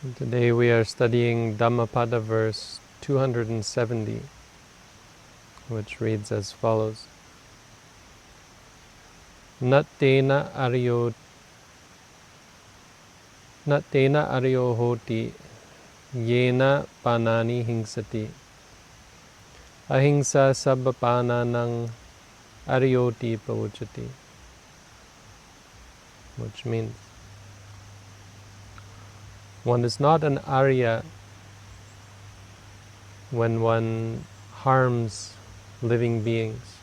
And today we are studying Dhammapada verse 270, which reads as follows. Tena ariyo hoti, yena pāṇāni hiṃsati, ahiṃsā sabbapāṇānaṃ ariyoti pavuccati. Which means, one is not an Arya when one harms living beings.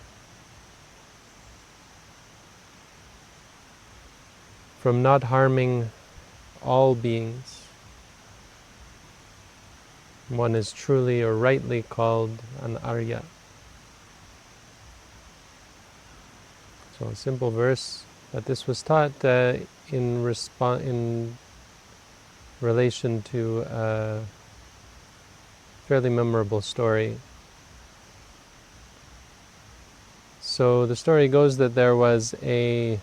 From not harming all beings, one is truly or rightly called an Arya. So a simple verse, but this was taught in relation to a fairly memorable story. So the story goes that there was a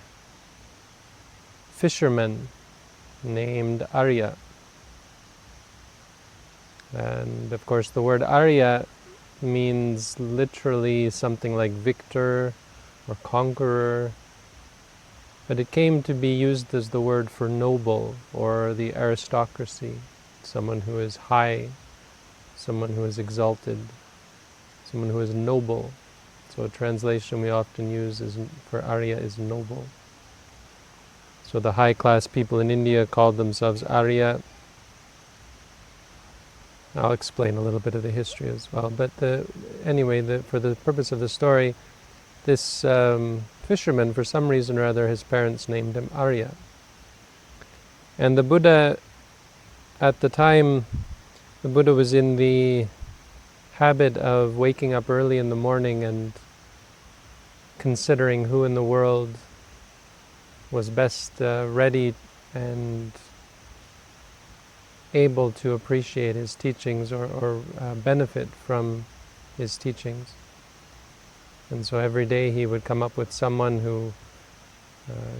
fisherman named Arya. And of course the word Arya means literally something like victor or conqueror, but it came to be used as the word for noble or the aristocracy, someone who is high, someone who is exalted, someone who is noble. So a translation we often use for Arya is noble. So the high-class people in India called themselves Ariya. I'll explain a little bit of the history as well. But anyway, for the purpose of the story, this fisherman, for some reason or other, his parents named him Arya. And the Buddha, at the time, the Buddha was in the habit of waking up early in the morning and considering who in the world was best ready and able to appreciate his teachings or benefit from his teachings. And so every day he would come up with someone who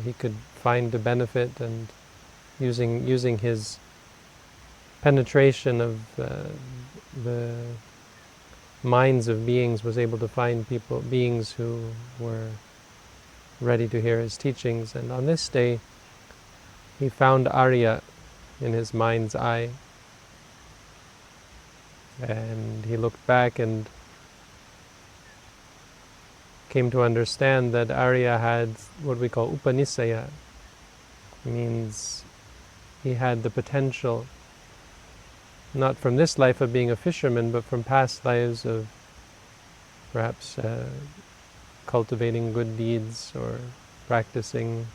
he could find to benefit, and using his penetration of the minds of beings was able to find beings who were ready to hear his teachings. And on this day he found Arya in his mind's eye, and he looked back and came to understand that Arya had what we call upanisaya. Means he had the potential, not from this life of being a fisherman, but from past lives of perhaps cultivating good deeds or practicing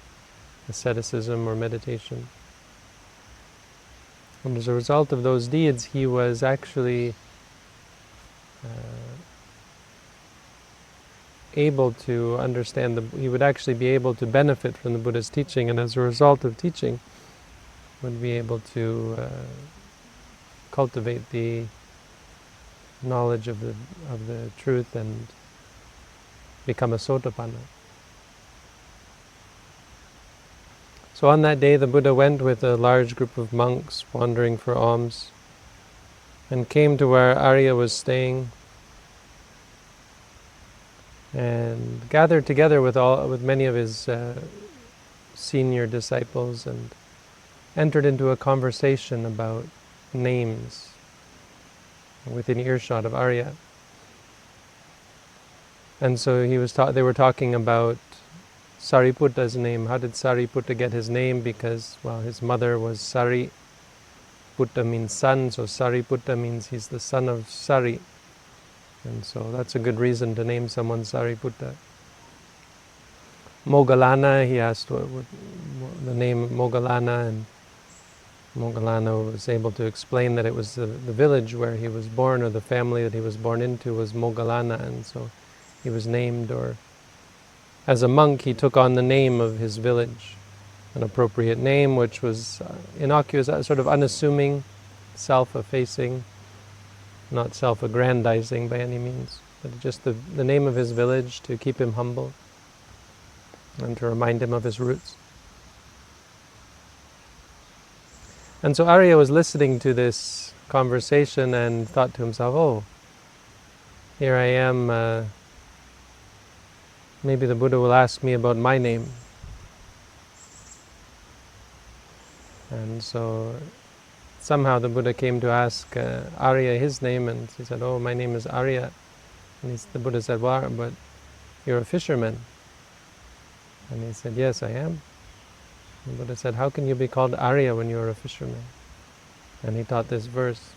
asceticism or meditation. And as a result of those deeds, he was actually able to understand, he would actually be able to benefit from the Buddha's teaching, and as a result of teaching, would be able to cultivate the knowledge of the truth and become a sotapanna. So on that day the Buddha went with a large group of monks wandering for alms, and came to where Arya was staying, and gathered together with many of his senior disciples, and entered into a conversation about names within earshot of Arya. And so they were talking about Sariputta's name. How did Sariputta get his name? Because, well, his mother was Sari. Putta means son, so Sariputta means he's the son of Sari. And so that's a good reason to name someone Sariputta. Moggallana, he asked what the name Moggallana, and Moggallana was able to explain that it was the village where he was born, or the family that he was born into was Moggallana, and so he was named, or as a monk he took on the name of his village, an appropriate name which was innocuous, sort of unassuming, self-effacing, not self-aggrandizing by any means, but just the name of his village to keep him humble and to remind him of his roots. And so Arya was listening to this conversation and thought to himself, oh, here I am, maybe the Buddha will ask me about my name. And so somehow the Buddha came to ask Arya his name, and he said, oh, my name is Arya. And the Buddha said, well, but you're a fisherman. And he said, yes, I am. The Buddha said, how can you be called Arya when you're a fisherman? And he taught this verse.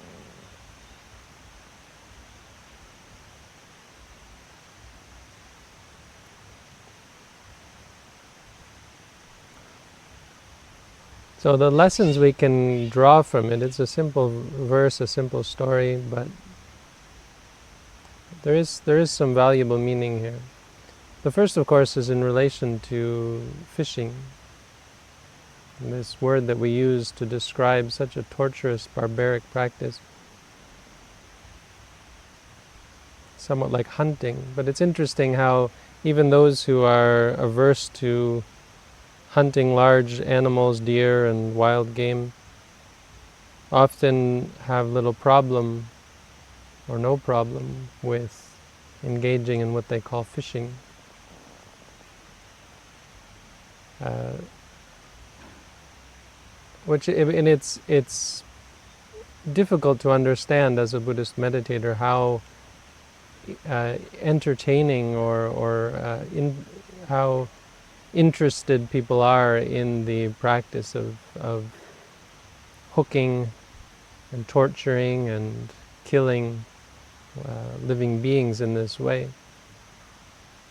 So the lessons we can draw from it, it's a simple verse, a simple story, but there is some valuable meaning here. The first, of course, is in relation to fishing. This word that we use to describe such a torturous, barbaric practice. Somewhat like hunting. But it's interesting how even those who are averse to hunting large animals, deer and wild game, often have little problem or no problem with engaging in what they call fishing. And it's difficult to understand as a Buddhist meditator how entertaining or how interested people are in the practice of hooking and torturing and killing living beings in this way.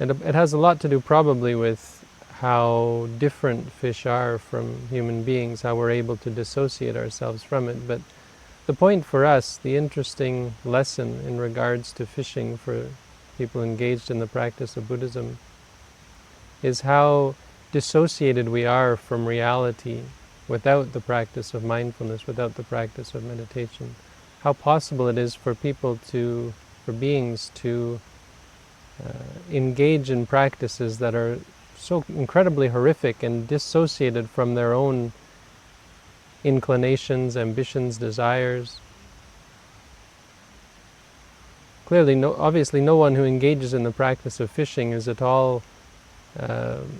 And it has a lot to do probably with how different fish are from human beings, how we're able to dissociate ourselves from it. But the point for us, the interesting lesson in regards to fishing for people engaged in the practice of Buddhism, is how dissociated we are from reality without the practice of mindfulness, without the practice of meditation. How possible it is for for beings to engage in practices that are so incredibly horrific and dissociated from their own inclinations, ambitions, desires. Clearly, obviously no one who engages in the practice of fishing is at all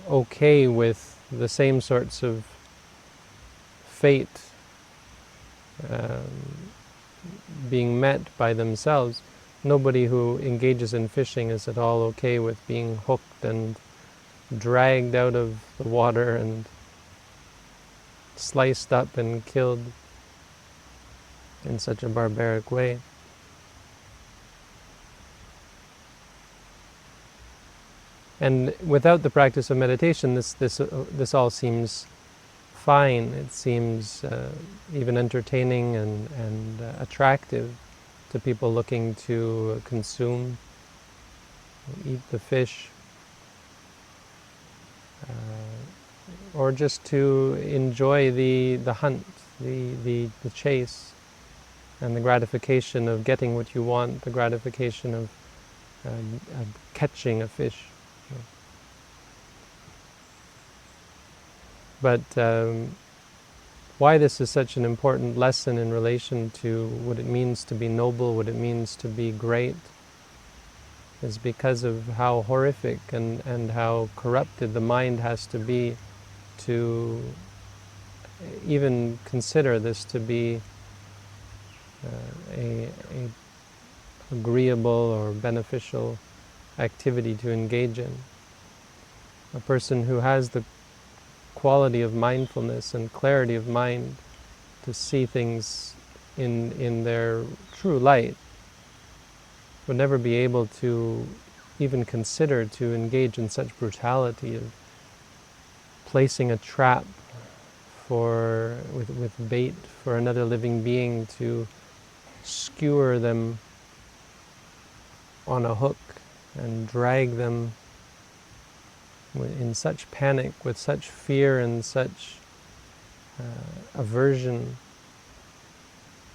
okay with the same sorts of fate being met by themselves. Nobody who engages in fishing is at all okay with being hooked and dragged out of the water and sliced up and killed in such a barbaric way. And without the practice of meditation, this all seems fine. It seems even entertaining and attractive to people looking to consume, eat the fish, or just to enjoy the hunt, the chase, and the gratification of getting what you want, the gratification of catching a fish. But why this is such an important lesson in relation to what it means to be noble, what it means to be great, is because of how horrific and how corrupted the mind has to be to even consider this to be a agreeable or beneficial activity to engage in. A person who has the quality of mindfulness and clarity of mind to see things in their true light would never be able to even consider to engage in such brutality of placing a trap with bait for another living being to skewer them on a hook and drag them in such panic, with such fear and such aversion,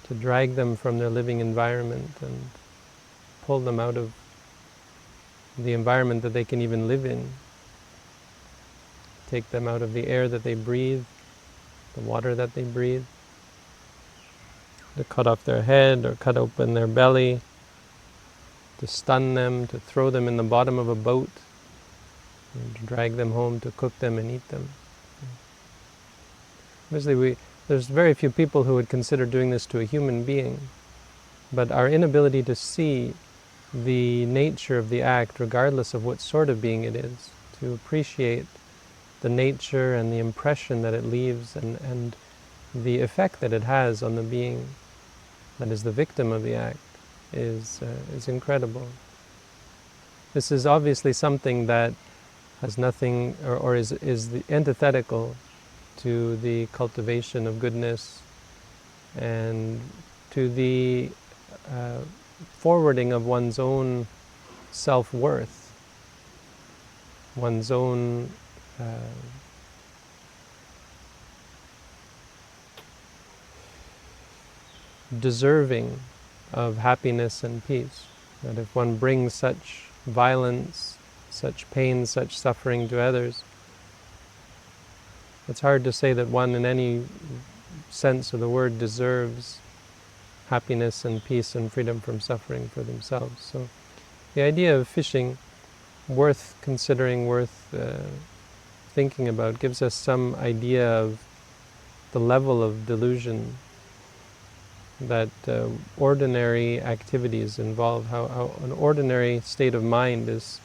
to drag them from their living environment and pull them out of the environment that they can even live in, take them out of the air that they breathe, the water that they breathe, to cut off their head or cut open their belly, to stun them, to throw them in the bottom of a boat, and to drag them home, to cook them and eat them. Obviously, there's very few people who would consider doing this to a human being, but our inability to see the nature of the act, regardless of what sort of being it is, to appreciate the nature and the impression that it leaves and the effect that it has on the being that is the victim of the act is incredible. This is obviously something that has nothing, or is the antithetical to the cultivation of goodness and to the forwarding of one's own self-worth, one's own deserving of happiness and peace. That if one brings such violence, such pain, such suffering to others, it's hard to say that one in any sense of the word deserves happiness and peace and freedom from suffering for themselves. So the idea of fishing, worth considering, worth thinking about, gives us some idea of the level of delusion that ordinary activities involve, how an ordinary state of mind is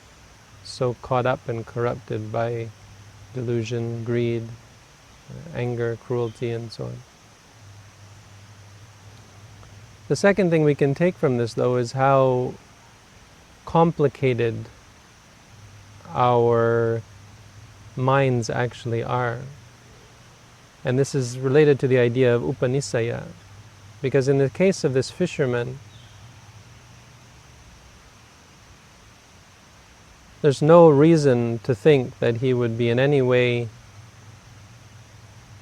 so caught up and corrupted by delusion, greed, anger, cruelty, and so on. The second thing we can take from this, though, is how complicated our minds actually are. And this is related to the idea of upanisaya. Because in the case of this fisherman, there's no reason to think that he would be in any way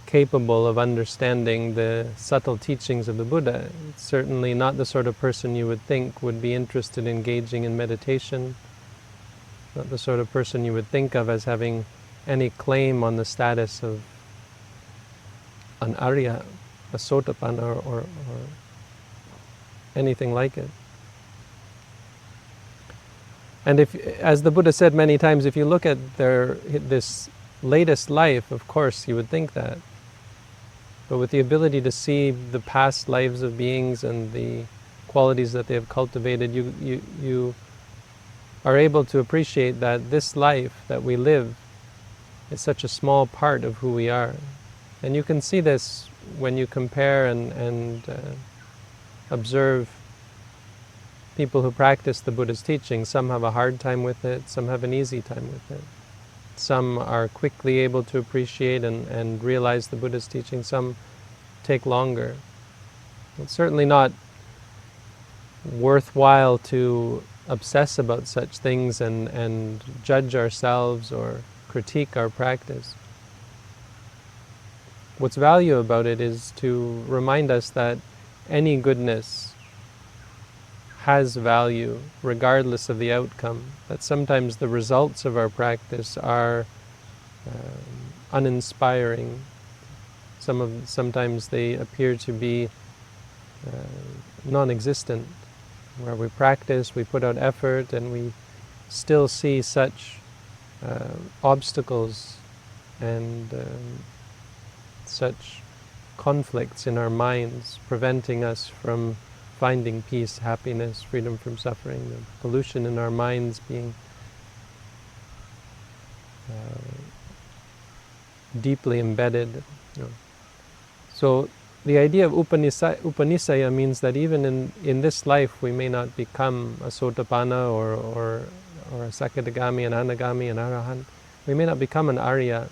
capable of understanding the subtle teachings of the Buddha. It's certainly not the sort of person you would think would be interested in engaging in meditation, not the sort of person you would think of as having any claim on the status of an Arya, a Sotapanna, or anything like it. And if, as the Buddha said many times, if you look at this latest life, of course you would think that. But with the ability to see the past lives of beings and the qualities that they have cultivated, you are able to appreciate that this life that we live is such a small part of who we are. And you can see this when you compare and observe people who practice the Buddha's teaching. Some have a hard time with it, some have an easy time with it. Some are quickly able to appreciate and realize the Buddha's teaching, some take longer. It's certainly not worthwhile to obsess about such things and judge ourselves or critique our practice. What's value about it is to remind us that any goodness has value regardless of the outcome, that sometimes the results of our practice are uninspiring. Sometimes they appear to be non-existent, where we practice, we put out effort, and we still see such obstacles and such conflicts in our minds, preventing us from finding peace, happiness, freedom from suffering, the pollution in our minds being deeply embedded. So the idea of upanisaya means that even in this life we may not become a sotapanna or a sakadagami, an anagami, an arahant. We may not become an Arya.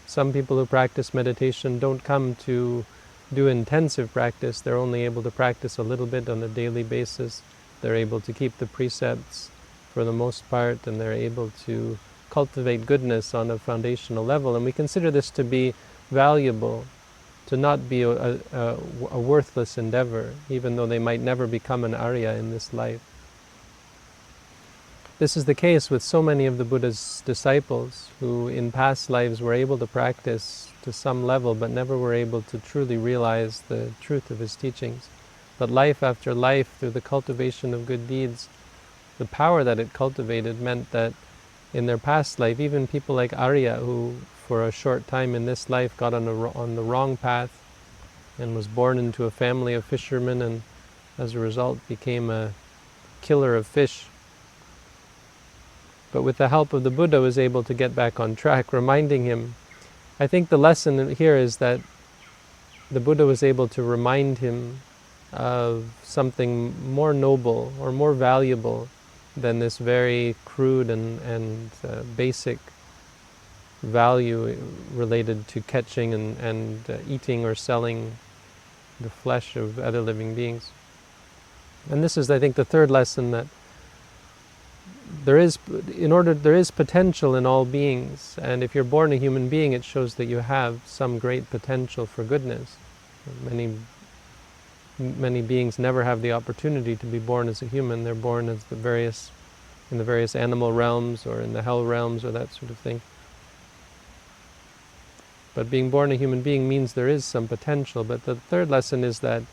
Some people who practice meditation don't come to do intensive practice. They're only able to practice a little bit on a daily basis. They're able to keep the precepts for the most part, and they're able to cultivate goodness on a foundational level. And we consider this to be valuable, to not be a worthless endeavor, even though they might never become an Arya in this life. this is the case with so many of the Buddha's disciples who in past lives were able to practice to some level but never were able to truly realize the truth of his teachings. But life after life, through the cultivation of good deeds, the power that it cultivated meant that in their past life, even people like Arya, who for a short time in this life got on the wrong path and was born into a family of fishermen and as a result became a killer of fish, but with the help of the Buddha was able to get back on track, reminding him. I think the lesson here is that the Buddha was able to remind him of something more noble or more valuable than this very crude and basic value related to catching and eating or selling the flesh of other living beings. And this is, I think, the third lesson, that there is potential in all beings, and if you're born a human being, it shows that you have some great potential for goodness. Many beings never have the opportunity to be born as a human. They're born as in the various animal realms or in the hell realms or that sort of thing. But being born a human being means there is some potential. But the third lesson is that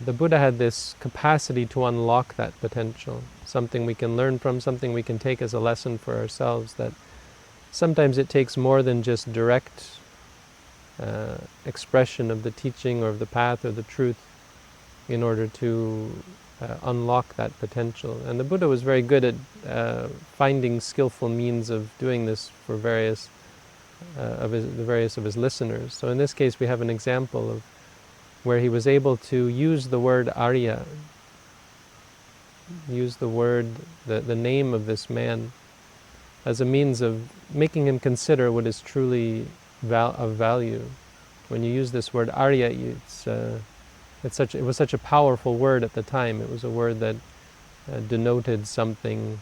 the Buddha had this capacity to unlock that potential, something we can learn from, something we can take as a lesson for ourselves, that sometimes it takes more than just direct expression of the teaching or of the path or the truth in order to unlock that potential. And the Buddha was very good at finding skillful means of doing this for the various of his listeners. So in this case we have an example of where he was able to use the word Arya, use the word, the name of this man, as a means of making him consider what is truly of value. When you use this word Arya, it was such a powerful word at the time. It was a word that denoted something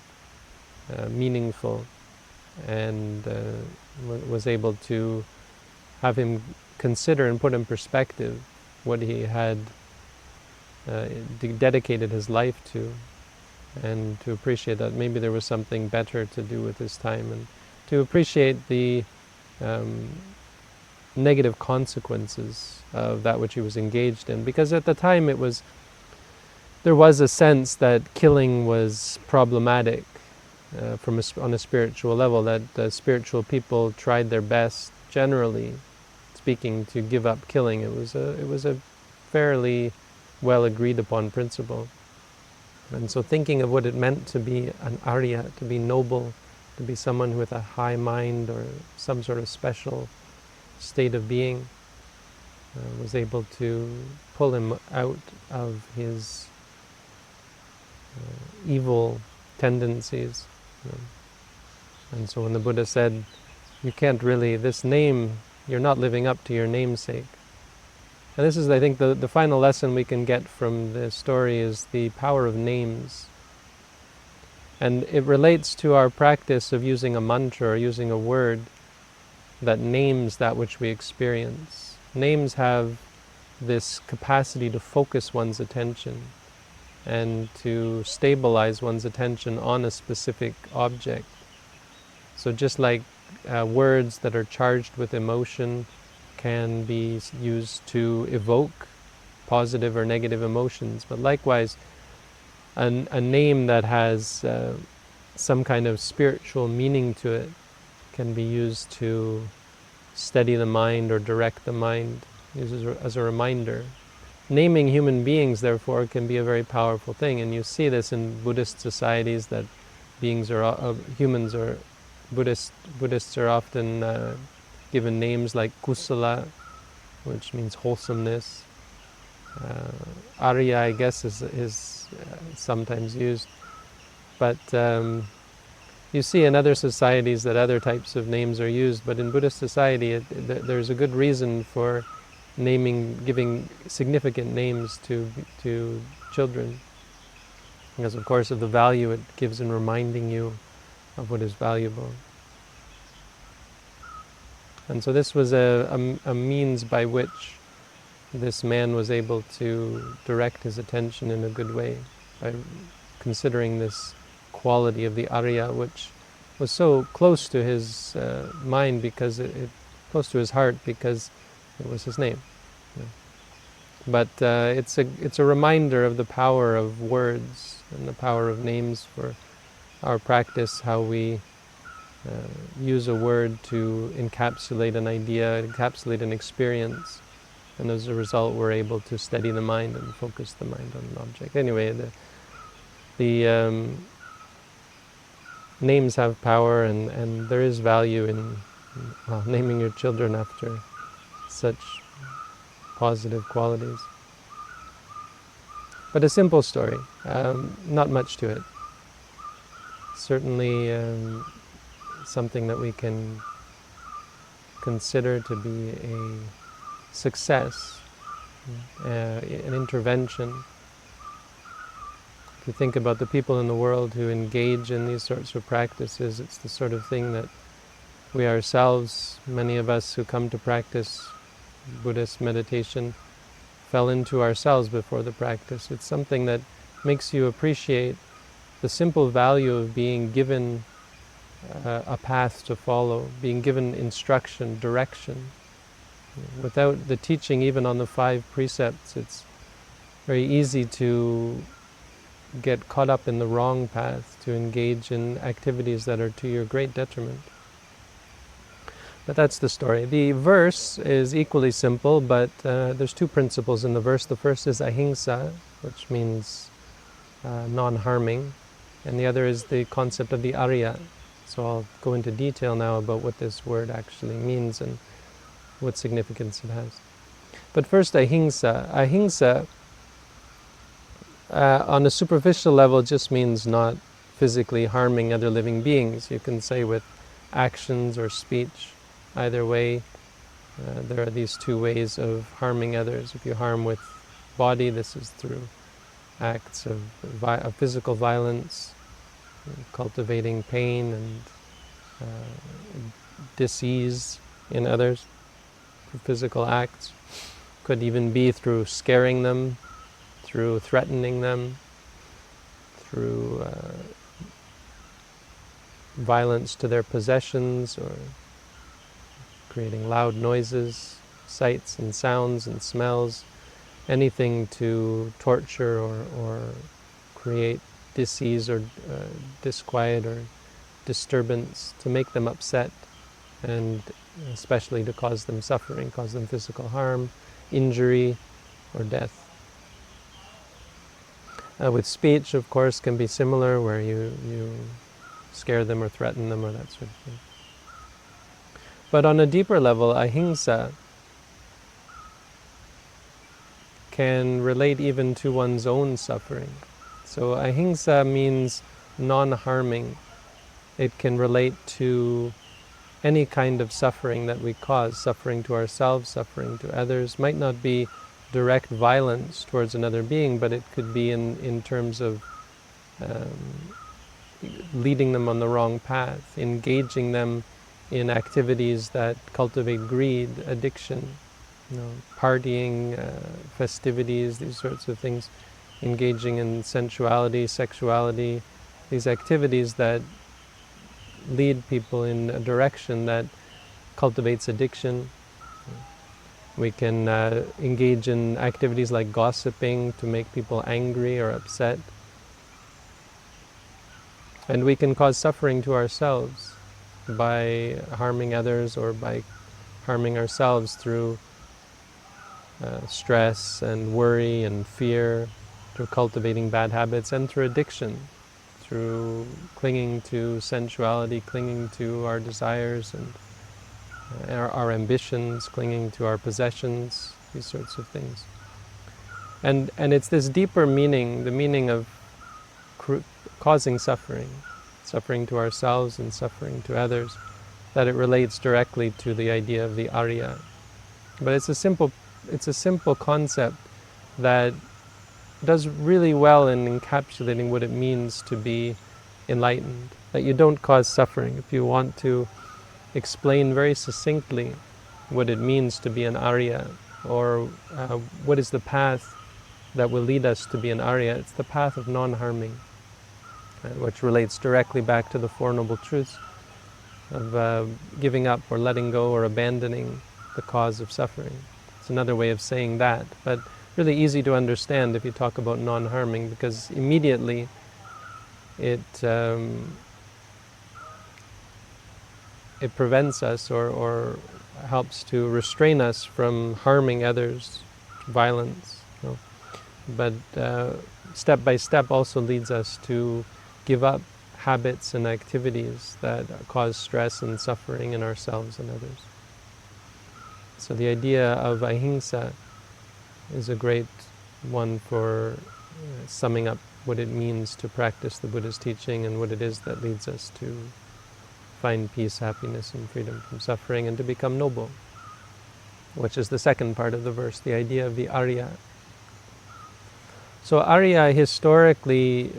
meaningful, and was able to have him consider and put in perspective what he had dedicated his life to, and to appreciate that maybe there was something better to do with his time, and to appreciate the negative consequences of that which he was engaged in. Because at the time there was a sense that killing was problematic on a spiritual level, that spiritual people tried their best, generally speaking, to give up killing. It was a fairly well agreed upon principle. And so thinking of what it meant to be an Arya, to be noble, to be someone with a high mind or some sort of special state of being, was able to pull him out of his evil tendencies. And so when the Buddha said, you can't really, this name, you're not living up to your namesake. And this is, I think, the final lesson we can get from this story is the power of names. And it relates to our practice of using a mantra or using a word that names that which we experience. Names have this capacity to focus one's attention and to stabilize one's attention on a specific object. So just like words that are charged with emotion can be used to evoke positive or negative emotions, but likewise a name that has some kind of spiritual meaning to it can be used to steady the mind or direct the mind, as a reminder. Naming human beings, therefore, can be a very powerful thing, and you see this in Buddhist societies, that humans are Buddhists are often given names like kusala, which means wholesomeness. Ariya, I guess, is sometimes used. But you see in other societies that other types of names are used, but in Buddhist society there's a good reason for giving significant names to children, because of course of the value it gives in reminding you of what is valuable. And so this was a means by which this man was able to direct his attention in a good way, by considering this quality of the Arya, which was so close to his mind because close to his heart because it was his name. Yeah. But it's a reminder of the power of words and the power of names for our practice, how we use a word to encapsulate an idea, encapsulate an experience, and as a result we're able to steady the mind and focus the mind on an object. Anyway, the names have power, and there is value in naming your children after such positive qualities. But a simple story, not much to it. Certainly something that we can consider to be a success, an intervention. If you think about the people in the world who engage in these sorts of practices, it's the sort of thing that we ourselves, many of us who come to practice Buddhist meditation, fell into ourselves before the practice. It's something that makes you appreciate the simple value of being given a path to follow, being given instruction, direction. Without the teaching even on the 5 precepts, it's very easy to get caught up in the wrong path, to engage in activities that are to your great detriment. But that's the story. The verse is equally simple, but there's 2 principles in the verse. The first is ahiṃsā, which means non-harming, and the other is the concept of the Arya. So I'll go into detail now about what this word actually means and what significance it has. But first, ahiṃsā. Ahiṃsā, on a superficial level, just means not physically harming other living beings. You can say with actions or speech. Either way, there are these 2 ways of harming others. If you harm with body, this is through acts of physical violence, cultivating pain and dis-ease in others through physical acts. Could even be through scaring them, through threatening them, through violence to their possessions, or creating loud noises, sights and sounds and smells, anything to torture or create dis-ease or disquiet or disturbance, to make them upset, and especially to cause them suffering, cause them physical harm, injury, or death. With speech, of course, can be similar, where you scare them or threaten them or that sort of thing. But on a deeper level, ahiṃsā can relate even to one's own suffering. So ahiṃsā means non-harming. It can relate to any kind of suffering that we cause, suffering to ourselves, suffering to others. Might not be direct violence towards another being, but it could be in terms of leading them on the wrong path, engaging them in activities that cultivate greed, addiction, partying, festivities, these sorts of things, engaging in sensuality, sexuality, these activities that lead people in a direction that cultivates addiction. We can engage in activities like gossiping to make people angry or upset. And we can cause suffering to ourselves by harming others or by harming ourselves through stress and worry and fear, through cultivating bad habits, and through addiction, through clinging to sensuality, clinging to our desires and our ambitions, clinging to our possessions, these sorts of things. And it's this deeper meaning, the meaning of causing suffering, suffering to ourselves and suffering to others, that it relates directly to the idea of the Arya. But it's a simple concept that does really well in encapsulating what it means to be enlightened, that you don't cause suffering. If you want to explain very succinctly what it means to be an Arya, or what is the path that will lead us to be an Arya, it's the path of non-harming. which relates directly back to the Four Noble Truths of giving up or letting go or abandoning the cause of suffering. It's another way of saying that, but really easy to understand if you talk about non-harming, because immediately it prevents us or helps to restrain us from harming others, violence. But step by step also leads us to give up habits and activities that cause stress and suffering in ourselves and others. So the idea of ahiṃsā is a great one for summing up what it means to practice the Buddha's teaching and what it is that leads us to find peace, happiness, and freedom from suffering, and to become noble, which is the second part of the verse, the idea of the Arya. So Arya historically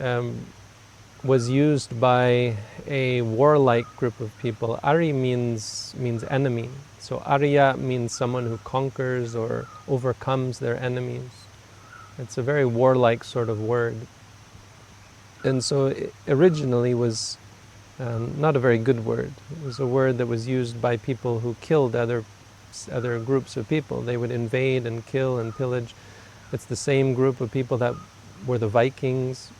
was used by a warlike group of people. Ari means enemy. So Ariya means someone who conquers or overcomes their enemies. It's a very warlike sort of word. And so it originally was not a very good word. It was a word that was used by people who killed other groups of people. They would invade and kill and pillage. It's the same group of people that were the Vikings.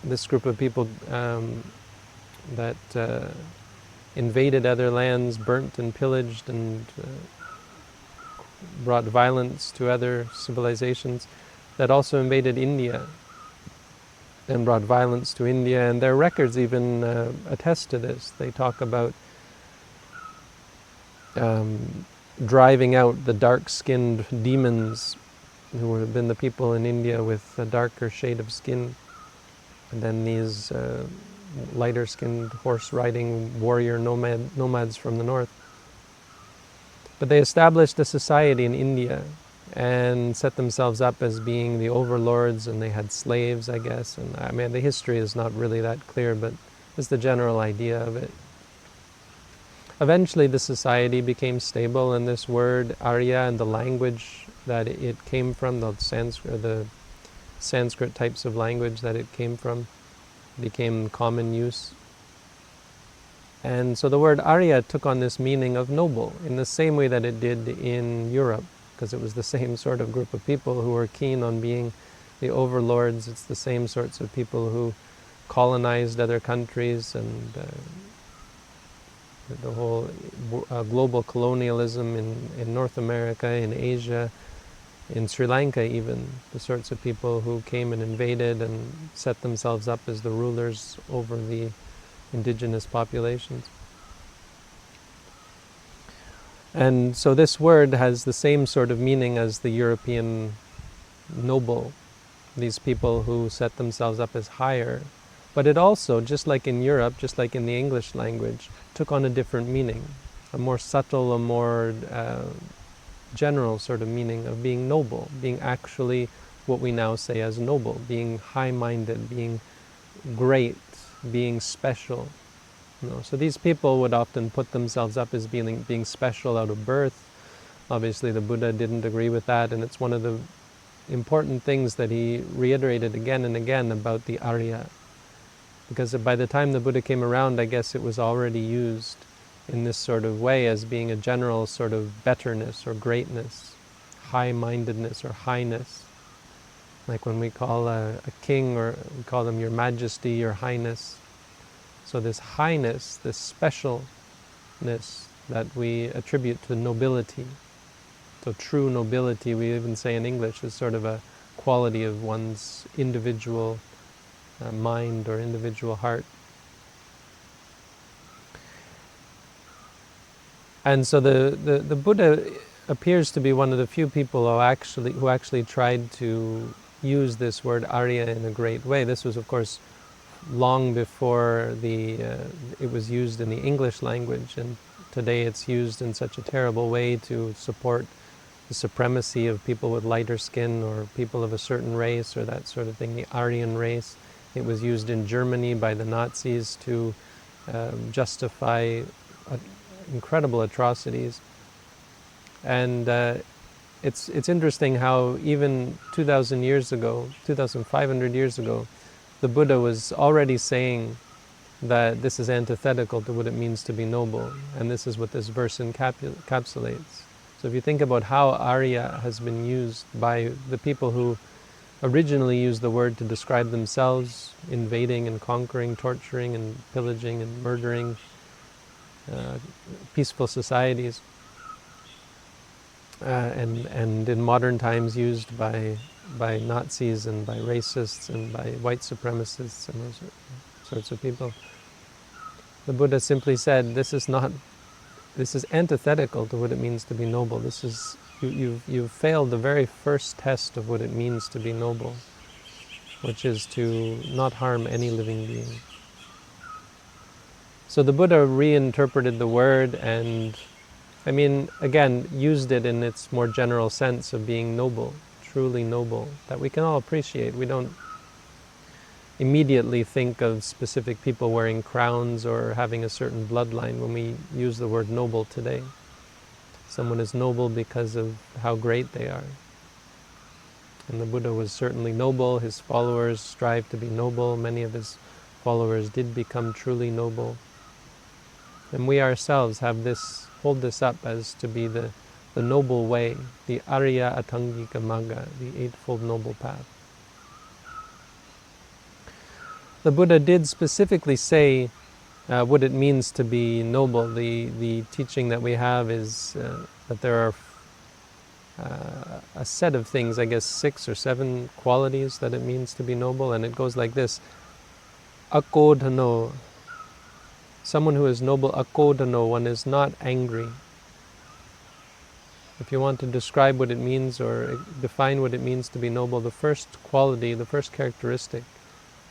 This group of people that invaded other lands, burnt and pillaged, and brought violence to other civilizations, that also invaded India and brought violence to India. And their records even attest to this. They talk about driving out the dark-skinned demons who would have been the people in India with a darker shade of skin. And then these lighter-skinned, horse-riding warrior nomads from the north. But they established a society in India and set themselves up as being the overlords, and they had slaves, I guess. And I mean, the history is not really that clear, but it's the general idea of it. Eventually, the society became stable, and this word Arya and the language that it came from, the Sanskrit types of language that it came from, became common use. And so the word Arya took on this meaning of noble in the same way that it did in Europe, because it was the same sort of group of people who were keen on being the overlords. It's the same sorts of people who colonized other countries, and the whole global colonialism in North America, in Asia, in Sri Lanka even, the sorts of people who came and invaded and set themselves up as the rulers over the indigenous populations. And so this word has the same sort of meaning as the European noble, these people who set themselves up as higher. But it also, just like in Europe, just like in the English language, took on a different meaning, a more subtle, a more general sort of meaning of being noble, being actually what we now say as noble, being high-minded, being great, being special. So these people would often put themselves up as being special out of birth. Obviously the Buddha didn't agree with that, and it's one of the important things that he reiterated again and again about the Arya. Because by the time the Buddha came around, I guess it was already used in this sort of way as being a general sort of betterness or greatness, high-mindedness or highness. Like when we call a king, or we call them Your Majesty, Your Highness. So this highness, this specialness that we attribute to nobility. So true nobility, we even say in English, is sort of a quality of one's individual mind or individual heart. And so the Buddha appears to be one of the few people who actually tried to use this word Arya in a great way. This was, of course, long before it was used in the English language, and today it's used in such a terrible way to support the supremacy of people with lighter skin or people of a certain race or that sort of thing, the Aryan race. It was used in Germany by the Nazis to justify incredible atrocities. And it's interesting how even 2,000 years ago, 2,500 years ago, the Buddha was already saying that this is antithetical to what it means to be noble, and this is what this verse encapsulates. So if you think about how Arya has been used by the people who originally used the word to describe themselves, invading and conquering, torturing and pillaging and murdering peaceful societies, and in modern times used by Nazis and by racists and by white supremacists and those sorts of people. The Buddha simply said, this is antithetical to what it means to be noble. This is, you've failed the very first test of what it means to be noble, which is to not harm any living being. So the Buddha reinterpreted the word and, again, used it in its more general sense of being noble, truly noble, that we can all appreciate. We don't immediately think of specific people wearing crowns or having a certain bloodline when we use the word noble today. Someone is noble because of how great they are. And the Buddha was certainly noble. His followers strived to be noble. Many of his followers did become truly noble. And we ourselves hold this up as to be the noble way, the Ariya Atangika Magga, the Eightfold Noble Path. The Buddha did specifically say what it means to be noble. The teaching that we have is that there are a set of things, I guess 6 or 7 qualities that it means to be noble, and it goes like this. Akodhano. Someone who is noble, akodhano, one is not angry. If you want to describe what it means or define what it means to be noble, the first quality, the first characteristic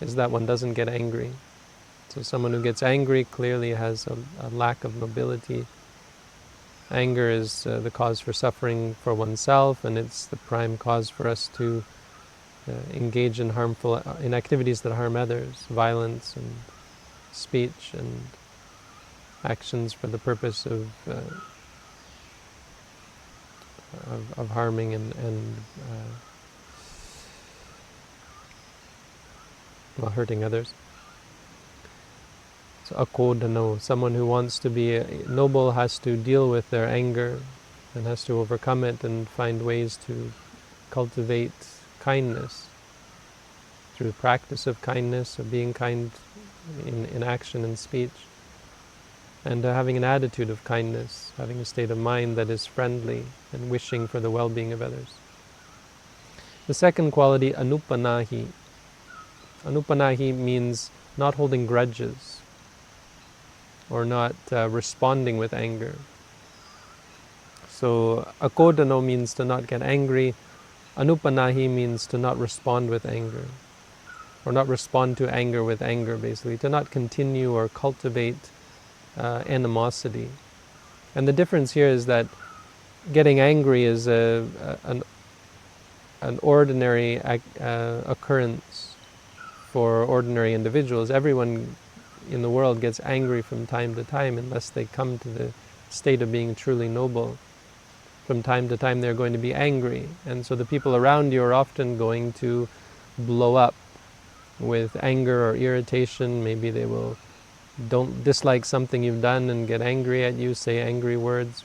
is that one doesn't get angry. So someone who gets angry clearly has a lack of nobility. Anger is the cause for suffering for oneself, and it's the prime cause for us to engage in activities that harm others, violence and speech and actions for the purpose of harming and hurting others. So akodhano, someone who wants to be noble has to deal with their anger and has to overcome it and find ways to cultivate kindness through the practice of kindness, of being kind in action and speech, and having an attitude of kindness, having a state of mind that is friendly and wishing for the well-being of others. The second quality, anupanahi. Anupanahi means not holding grudges or not responding with anger. So akodhano means to not get angry. Anupanahi means to not respond with anger, or not respond to anger with anger, basically, to not continue or cultivate animosity. And the difference here is that getting angry is an ordinary occurrence for ordinary individuals. Everyone in the world gets angry from time to time unless they come to the state of being truly noble. From time to time they're going to be angry, and so the people around you are often going to blow up with anger or irritation. Maybe they will don't dislike something you've done and get angry at you, say angry words.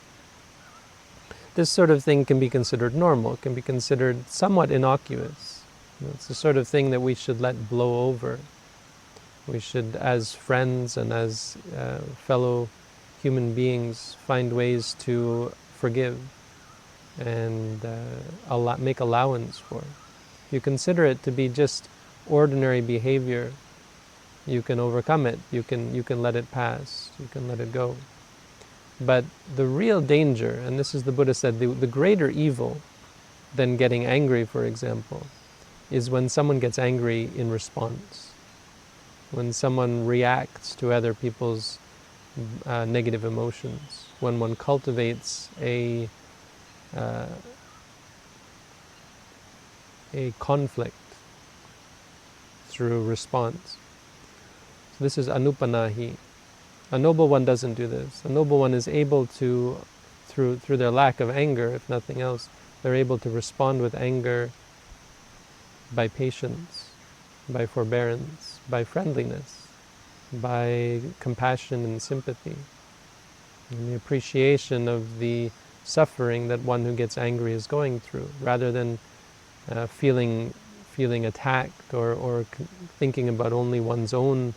This sort of thing can be considered normal, can be considered somewhat innocuous. It's the sort of thing that we should let blow over. We should, as friends and as fellow human beings, find ways to forgive and make allowance for. If you consider it to be just ordinary behavior, you can overcome it. You can let it pass. You can let it go. But the real danger, and this is the Buddha said, the greater evil than getting angry, for example, is when someone gets angry in response. When someone reacts to other people's negative emotions. When one cultivates a conflict through response. So this is anupanahi. A noble one doesn't do this. A noble one is able to, through their lack of anger, if nothing else, they're able to respond with anger by patience, by forbearance, by friendliness, by compassion and sympathy, and the appreciation of the suffering that one who gets angry is going through, rather than feeling attacked or thinking about only one's own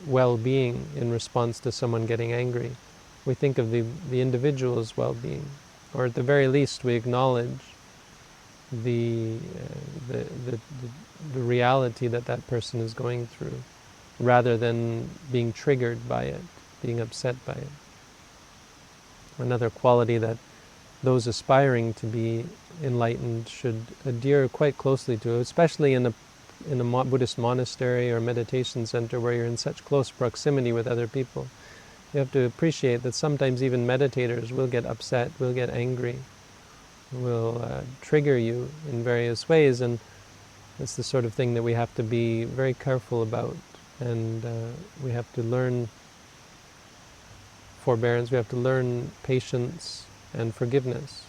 well-being in response to someone getting angry. We think of the individual's well-being, or at the very least we acknowledge the reality that that person is going through, rather than being triggered by it, being upset by it. Another quality that those aspiring to be enlightened should adhere quite closely to, especially in a Buddhist monastery or meditation center where you're in such close proximity with other people. You have to appreciate that sometimes even meditators will get upset, will get angry, will trigger you in various ways, and it's the sort of thing that we have to be very careful about, and we have to learn forbearance, we have to learn patience and forgiveness,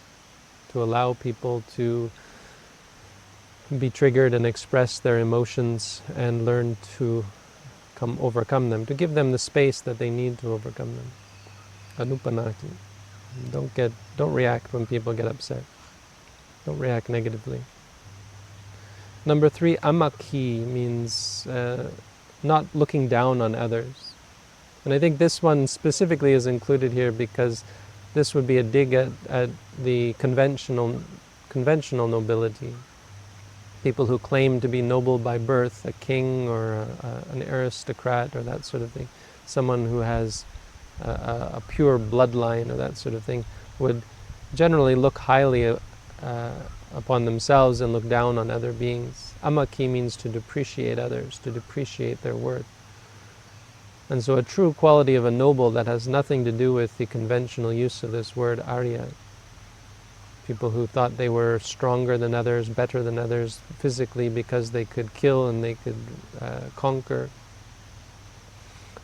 to allow people to be triggered and express their emotions and learn to overcome them, to give them the space that they need to overcome them. Anupanati. Don't react when people get upset. Don't react negatively. Number 3, amaki, means not looking down on others. And I think this one specifically is included here because this would be a dig at the conventional nobility. People who claim to be noble by birth, a king or an aristocrat or that sort of thing, someone who has a pure bloodline or that sort of thing, would generally look highly upon themselves and look down on other beings. Amaki means to depreciate others, to depreciate their worth. And so a true quality of a noble that has nothing to do with the conventional use of this word Arya, people who thought they were stronger than others, better than others physically because they could kill and they could conquer.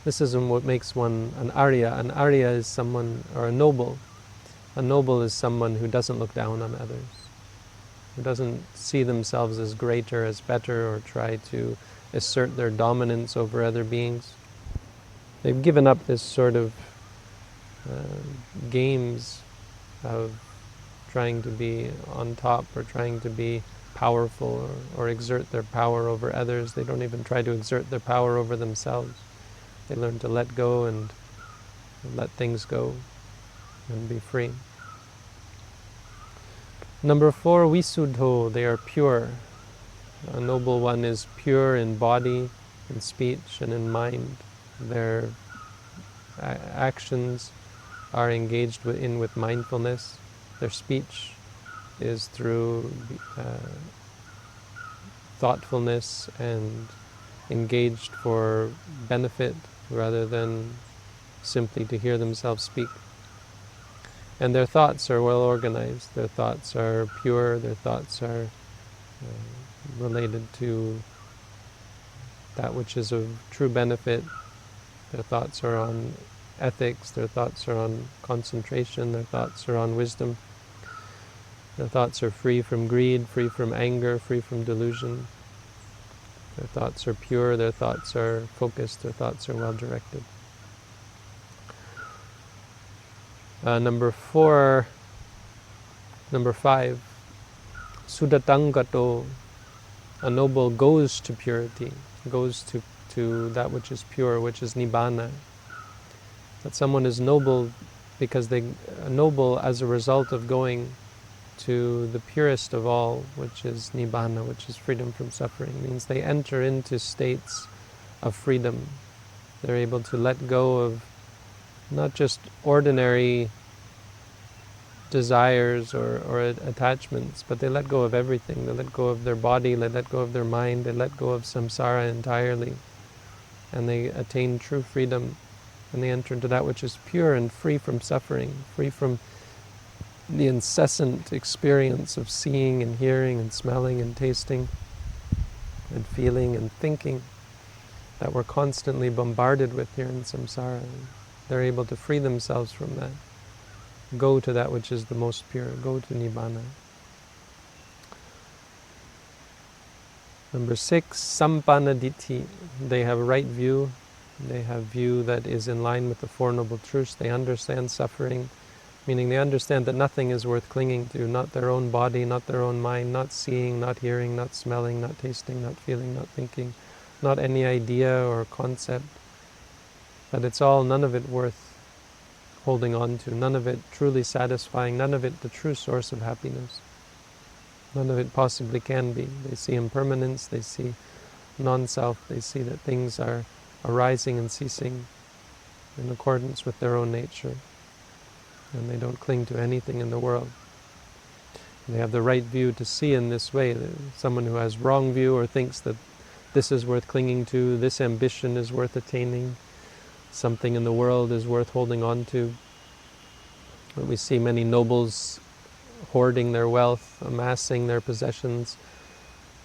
This isn't what makes one an Arya. An Arya is someone, or a noble. A noble is someone who doesn't look down on others, who doesn't see themselves as greater, as better, or try to assert their dominance over other beings. They've given up this sort of games of trying to be on top or trying to be powerful or exert their power over others. They don't even try to exert their power over themselves. They learn to let go and let things go and be free. Number 4, visuddho, they are pure. A noble one is pure in body, in speech, and in mind. Their actions are engaged with mindfulness. Their speech is through thoughtfulness and engaged for benefit rather than simply to hear themselves speak. And their thoughts are well organized. Their thoughts are pure. Their thoughts are related to that which is of true benefit. Their thoughts are on ethics. Their thoughts are on concentration. Their thoughts are on wisdom. Their thoughts are free from greed, free from anger, free from delusion. Their thoughts are pure. Their thoughts are focused. Their thoughts are well directed. Number 5, sudatangato, a noble goes to purity, goes to that which is pure, which is nibbana. That someone is noble because they are noble as a result of going to the purest of all, which is nibbana, which is freedom from suffering. It means they enter into states of freedom. They're able to let go of not just ordinary desires or attachments, but they let go of everything. They let go of their body, they let go of their mind, they let go of samsara entirely, and they attain true freedom, and they enter into that which is pure and free from suffering, free from the incessant experience of seeing and hearing and smelling and tasting and feeling and thinking that we're constantly bombarded with here in samsara. They're able to free themselves from that. Go to that which is the most pure. Go to nibbana. Number 6, sampanna ditti. They have right view. They have view that is in line with the Four Noble Truths. They understand suffering, meaning they understand that nothing is worth clinging to, not their own body, not their own mind, not seeing, not hearing, not smelling, not tasting, not feeling, not thinking, not any idea or concept. That it's all, none of it worth holding on to, none of it truly satisfying, none of it the true source of happiness. None of it possibly can be. They see impermanence, they see non-self, they see that things are arising and ceasing in accordance with their own nature. And they don't cling to anything in the world. They have the right view to see in this way. Someone who has wrong view or thinks that this is worth clinging to, this ambition is worth attaining, something in the world is worth holding on to. We see many nobles hoarding their wealth, amassing their possessions,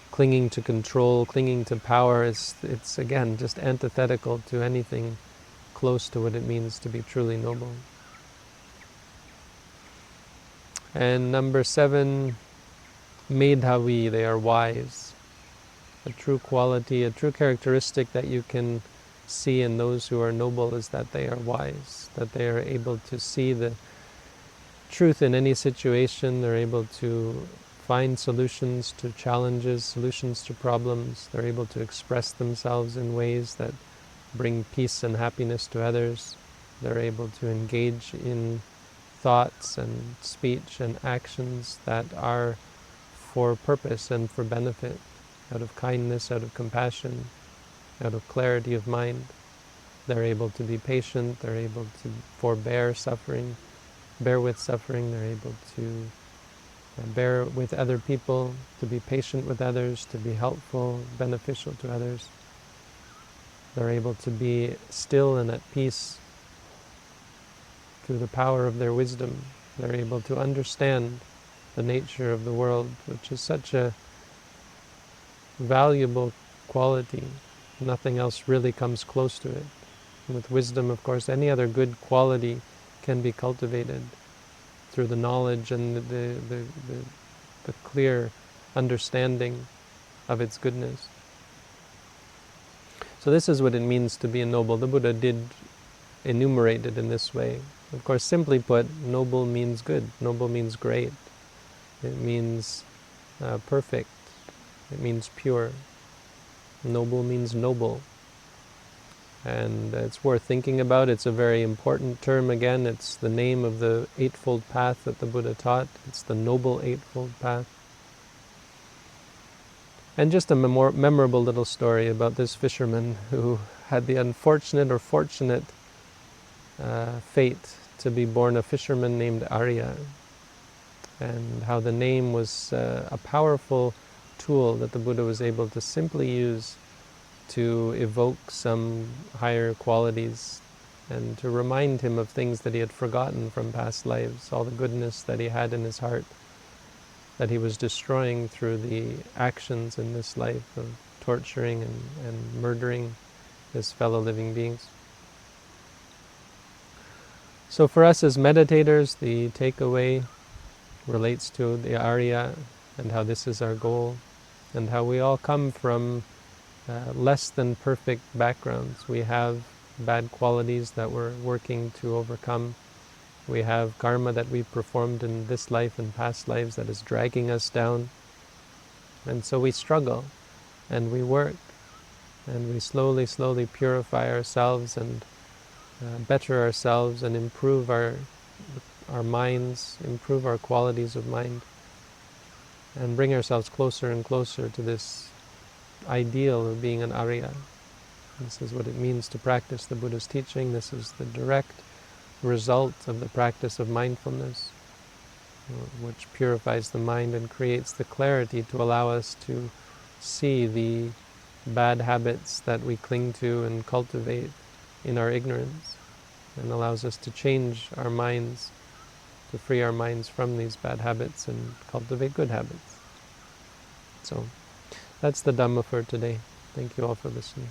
clinging to control, clinging to power. It's again just antithetical to anything close to what it means to be truly noble. And number 7, medhavi, they are wise. A true quality, a true characteristic that you can see in those who are noble is that they are wise, that they are able to see the truth in any situation. They're able to find solutions to challenges, solutions to problems. They're able to express themselves in ways that bring peace and happiness to others. They're able to engage in thoughts and speech and actions that are for purpose and for benefit, out of kindness, out of compassion, out of clarity of mind. They're able to be patient, they're able to forbear suffering, bear with suffering, they're able to bear with other people, to be patient with others, to be helpful, beneficial to others. They're able to be still and at peace through the power of their wisdom. They're able to understand the nature of the world, which is such a valuable quality. Nothing else really comes close to it. With wisdom, of course, any other good quality can be cultivated through the knowledge and the clear understanding of its goodness. So this is what it means to be a noble. The Buddha did enumerate it in this way. Of course, simply put, noble means good. Noble means great. It means perfect. It means pure. Noble means noble. And it's worth thinking about. It's a very important term. Again, it's the name of the Eightfold Path that the Buddha taught. It's the Noble Eightfold Path. And just a more memorable little story about this fisherman who had the unfortunate or fortunate fate to be born a fisherman named Arya, and how the name was a powerful tool that the Buddha was able to simply use to evoke some higher qualities and to remind him of things that he had forgotten from past lives, all the goodness that he had in his heart that he was destroying through the actions in this life of torturing and murdering his fellow living beings. So for us as meditators, the takeaway relates to the Arya and how this is our goal, and how we all come from less than perfect backgrounds. We have bad qualities that we're working to overcome. We have karma that we performed in this life and past lives that is dragging us down. And so we struggle and we work and we slowly purify ourselves and better ourselves and improve our minds, improve our qualities of mind, and bring ourselves closer and closer to this ideal of being an Arya. This is what it means to practice the Buddha's teaching. This is the direct result of the practice of mindfulness, which purifies the mind and creates the clarity to allow us to see the bad habits that we cling to and cultivate in our ignorance, and allows us to change our minds, to free our minds from these bad habits and cultivate good habits. So that's the Dhamma for today. Thank you all for listening.